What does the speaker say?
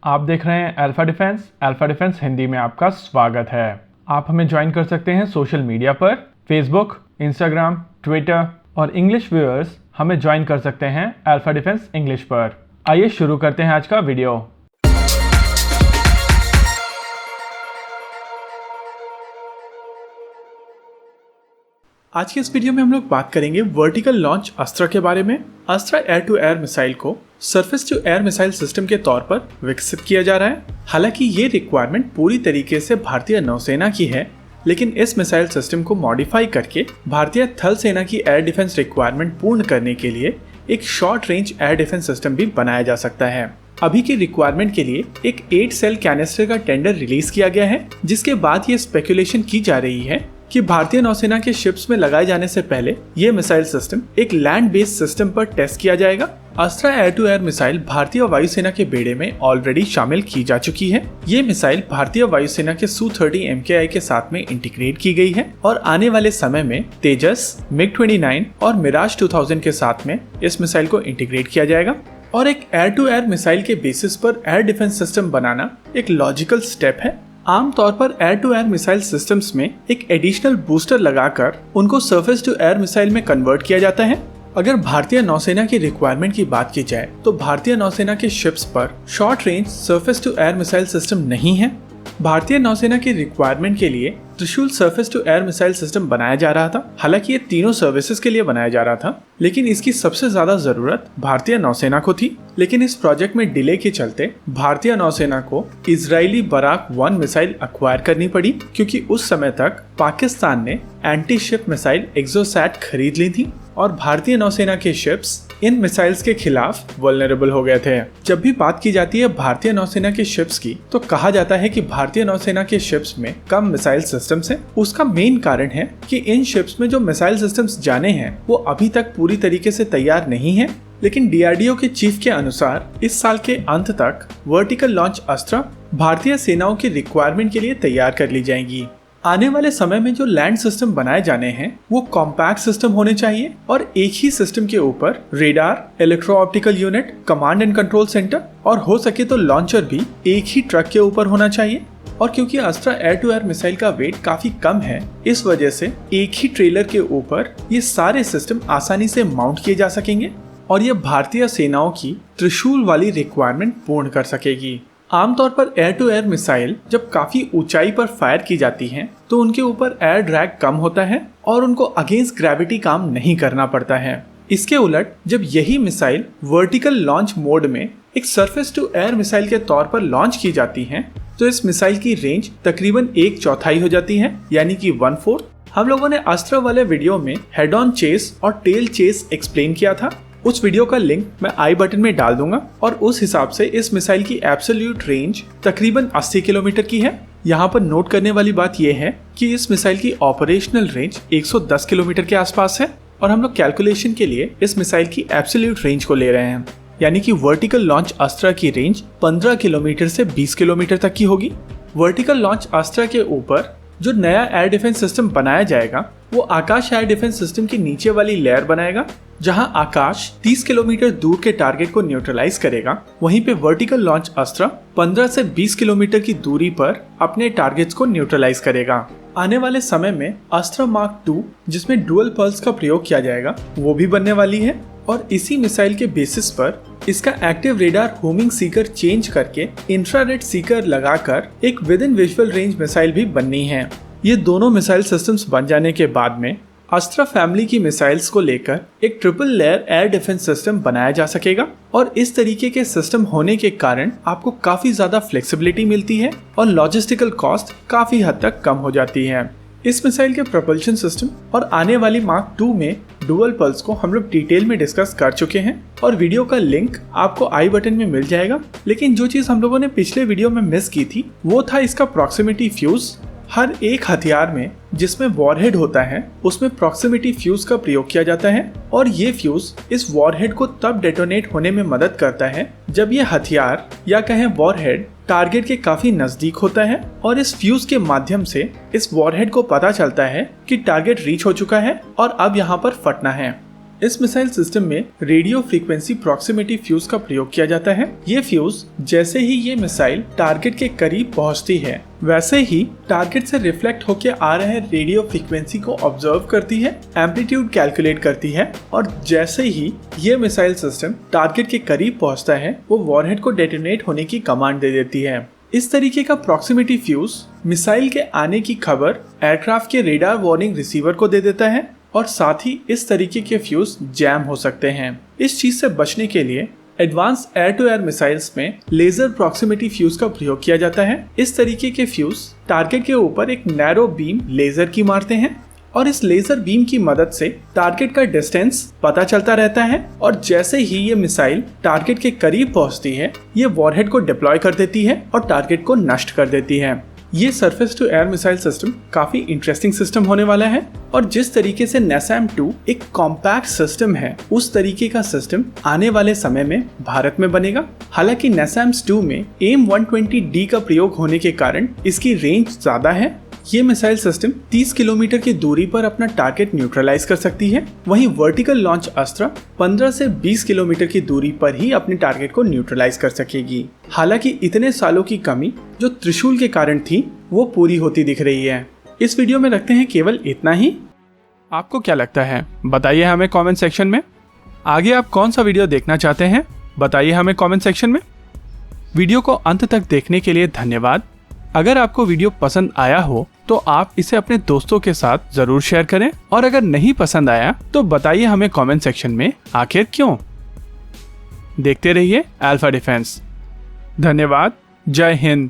आप देख रहे हैं अल्फा डिफेंस हिंदी में आपका स्वागत है। आप हमें ज्वाइन कर सकते हैं सोशल मीडिया पर, फेसबुक, इंस्टाग्राम, ट्विटर और इंग्लिश व्यूअर्स हमें ज्वाइन कर सकते हैं अल्फा डिफेंस इंग्लिश पर। आइए शुरू करते हैं आज का वीडियो। आज के इस वीडियो में हम लोग बात करेंगे वर्टिकल लॉन्च अस्त्र के बारे में। Astra air to air missile को surface to air missile system के तौर पर विकसित किया जा रहा है। हालांकि ये रिक्वायरमेंट पूरी तरीके से भारतीय नौसेना की है, लेकिन इस मिसाइल सिस्टम को मॉडिफाई करके भारतीय थल सेना की एयर डिफेंस रिक्वायरमेंट पूर्ण करने के लिए एक short range air defence system भी बनाया जा सकता है। अभी की रिक्वायरमेंट के लिए एक 8 सेल कैनिस्टर का टेंडर रिलीज किया गया है, जिसके बाद ये स्पेकुलेशन की जा रही है कि भारतीय नौसेना के शिप्स में लगाए जाने से पहले ये मिसाइल सिस्टम एक लैंड बेस्ड सिस्टम पर टेस्ट किया जाएगा। Astra air to air missile भारतीय वायुसेना के बेड़े में ऑलरेडी शामिल की जा चुकी है। ये मिसाइल भारतीय वायुसेना के Su-30 MKI के साथ में इंटीग्रेट की गई है और आने वाले समय में तेजस, MiG-29 और मिराज 2000 के साथ में इस मिसाइल को इंटीग्रेट किया जाएगा। और एक एयर टू एयर मिसाइल के बेसिस पर एयर डिफेंस सिस्टम बनाना एक लॉजिकल स्टेप है। आमतौर पर air to air missile systems में एक एडिशनल बूस्टर लगाकर उनको सरफेस टू एयर मिसाइल में कन्वर्ट किया जाता है। अगर भारतीय नौसेना की रिक्वायरमेंट की बात की जाए तो भारतीय नौसेना के शिप्स पर short range surface to air missile system नहीं है। भारतीय नौसेना की रिक्वायरमेंट के लिए Trishul surface to air missile system बनाया जा रहा था। हालांकि ये तीनों सर्विसेज के लिए बनाया जा रहा था, लेकिन इसकी सबसे ज्यादा जरूरत भारतीय नौसेना को थी। लेकिन इस प्रोजेक्ट में डिले के चलते भारतीय नौसेना को इजरायली बराक 1 मिसाइल अक्वायर करनी पड़ी, क्योंकि उस समय तक पाकिस्तान ने एंटी शिप मिसाइल एक्सोसैट खरीद ली थी और भारतीय नौसेना के शिप्स इन मिसाइल्स के खिलाफ वल्नरेबल हो गए थे। जब भी बात की जाती है भारतीय नौसेना के शिप्स की, तो कहा जाता है कि भारतीय नौसेना के शिप्स में कम मिसाइल सिस्टम्स हैं। उसका मेन कारण है कि इन शिप्स में जो मिसाइल सिस्टम्स जाने हैं वो अभी तक पूरी तरीके से तैयार नहीं है। लेकिन डीआरडीओ के चीफ के अनुसार इस साल के अंत तक वर्टिकल लॉन्च अस्त्र भारतीय सेनाओं की रिक्वायरमेंट के लिए तैयार कर ली जाएंगी। आने वाले समय में जो लैंड सिस्टम बनाए जाने हैं वो कॉम्पैक्ट सिस्टम होने चाहिए और एक ही सिस्टम के ऊपर radar, electro optical unit, command and control centre और हो सके तो लॉन्चर भी एक ही ट्रक के ऊपर होना चाहिए। और क्योंकि Astra air to air missile का वेट काफी कम है, इस वजह से एक ही ट्रेलर के ऊपर ये सारे सिस्टम आसानी से माउंट किए जा सकेंगे और ये भारतीय सेनाओं की त्रिशूल वाली रिक्वायरमेंट पूर्ण कर सकेगी। आमतौर पर एयर टू एयर मिसाइल जब काफी ऊंचाई पर फायर की जाती हैं, तो उनके ऊपर एयर ड्रैग कम होता है और उनको अगेंस्ट ग्रेविटी काम नहीं करना पड़ता है। इसके उलट जब यही मिसाइल वर्टिकल लॉन्च मोड में एक सरफेस टू एयर मिसाइल के तौर पर लॉन्च की जाती हैं, तो इस मिसाइल की रेंज तकरीबन 1/4 हो जाती है, यानी कि 1/4। हम लोगों ने अस्त्र वाले वीडियो में हेड ऑन चेस और टेल चेस एक्सप्लेन किया था। उस वीडियो का लिंक मैं आई बटन में डाल दूंगा और उस हिसाब से इस मिसाइल की एब्सोल्यूट रेंज तकरीबन 80 किलोमीटर की है। यहाँ पर नोट करने वाली बात यह है कि इस मिसाइल की ऑपरेशनल रेंज 110 किलोमीटर के आसपास है और हम लोग कैलकुलेशन के लिए इस मिसाइल की एब्सोल्यूट रेंज को ले रहे हैं, यानी कि वर्टिकल लॉन्च अस्त्र की रेंज 15 किलोमीटर से 20 किलोमीटर तक की होगी। वर्टिकल लॉन्च अस्त्र के ऊपर जो नया एयर डिफेंस सिस्टम बनाया जाएगा वो आकाश एयर डिफेंस सिस्टम की नीचे वाली लेयर बनाएगा, जहां आकाश 30 किलोमीटर दूर के टारगेट को न्यूट्रलाइज करेगा। वहीं पे वर्टिकल लॉन्च अस्त्र 15 से 20 किलोमीटर की दूरी पर अपने टारगेट्स को न्यूट्रलाइज करेगा। आने वाले समय में अस्त्र मार्क 2 जिसमें डुअल पल्स का प्रयोग किया जाएगा वो भी बनने वाली है और इसी मिसाइल के बेसिस पर इसका active radar homing Sikar change करके इंफ्रारेड सीकर लगाकर एक with in visual range missile भी बननी है। ये दोनों मिसाइल सिस्टम्स बन जाने के बाद में अस्त्र फैमिली की मिसाइल्स को लेकर एक triple layer air defence system बनाया जा सकेगा और इस तरीके के सिस्टम होने के कारण आपको काफी ज्यादा फ्लेक्सिबिलिटी मिलती है और लॉजिस्टिकल कॉस्ट काफी हद तक कम हो जाती है। इस मिसाइल के प्रोपल्शन सिस्टम और आने वाली मार्क 2 में डुअल पल्स को हम लोग डिटेल में डिस्कस कर चुके हैं और वीडियो का लिंक आपको आई बटन में मिल जाएगा। लेकिन जो चीज हम लोगों ने पिछले वीडियो में मिस की थी वो था इसका प्रॉक्सिमिटी फ्यूज। हर एक हथियार में जिसमें वॉरहेड होता है उसमें प्रॉक्सिमिटी फ्यूज का प्रयोग किया जाता है और ये फ्यूज इस वॉरहेड को तब डेटोनेट होने में मदद करता है जब ये हथियार या कहें वॉरहेड टारगेट के काफी नजदीक होता है और इस फ्यूज के माध्यम से इस वॉरहेड को पता चलता है कि टारगेट रीच हो चुका है और अब यहाँ पर फटना है। इस मिसाइल सिस्टम में रेडियो फ्रीक्वेंसी प्रॉक्सिमिटी फ्यूज का प्रयोग किया जाता है। ये फ्यूज जैसे ही ये मिसाइल टारगेट के करीब पहुंचती है, वैसे ही टारगेट से रिफ्लेक्ट होकर आ रहे रेडियो फ्रीक्वेंसी को ऑब्जर्व करती है, एम्पलीट्यूड कैलकुलेट करती है और जैसे ही ये मिसाइल सिस्टम टारगेट के करीब पहुंचता है, वो वॉरहेड को डेटोनेट होने की कमांड दे देती है। इस तरीके का प्रॉक्सिमिटी फ्यूज मिसाइल के आने की खबर एयरक्राफ्ट के रेडार वार्निंग रिसीवर को दे देता है और साथ ही इस तरीके के फ्यूज जैम हो सकते हैं। इस चीज से बचने के लिए advance air to air missiles में लेजर प्रॉक्सिमिटी फ्यूज का प्रयोग किया जाता है। इस तरीके के फ्यूज टारगेट के ऊपर एक नैरो बीम लेजर की मारते हैं और इस लेजर बीम की मदद से टारगेट का डिस्टेंस पता चलता रहता है और जैसे ही ये मिसाइल टारगेट के करीब पहुंचती है, ये वॉरहेड को डिप्लॉय कर देती है और टारगेट को नष्ट कर देती है। ये surface to air missile system काफी इंटरेस्टिंग सिस्टम होने वाला है और जिस तरीके से NASAM-2 एक कॉम्पैक्ट सिस्टम है, उस तरीके का सिस्टम आने वाले समय में भारत में बनेगा। हालांकि NASAMS-2 में AIM-120D का प्रयोग होने के कारण इसकी रेंज ज्यादा है। ये मिसाइल सिस्टम 30 किलोमीटर की दूरी पर अपना टारगेट न्यूट्रलाइज कर सकती है, वहीं वर्टिकल लॉन्च अस्त्र 15 से 20 किलोमीटर की दूरी पर ही अपने टारगेट को न्यूट्रलाइज कर सकेगी। हालांकि इतने सालों की कमी जो त्रिशूल के कारण थी, वो पूरी होती दिख रही है। इस वीडियो में रखते हैं केवल इतना ही। आपको क्या लगता है, बताइए हमें कमेंट सेक्शन में। आगे आप कौन सा वीडियो देखना चाहते हैं, बताइए हमें कमेंट सेक्शन में। वीडियो को अंत तक देखने के लिए धन्यवाद। अगर आपको वीडियो पसंद आया हो तो आप इसे अपने दोस्तों के साथ जरूर शेयर करें और अगर नहीं पसंद आया तो बताइए हमें कमेंट सेक्शन में आखिर क्यों। देखते रहिए अल्फा डिफेंस। धन्यवाद। जय हिंद।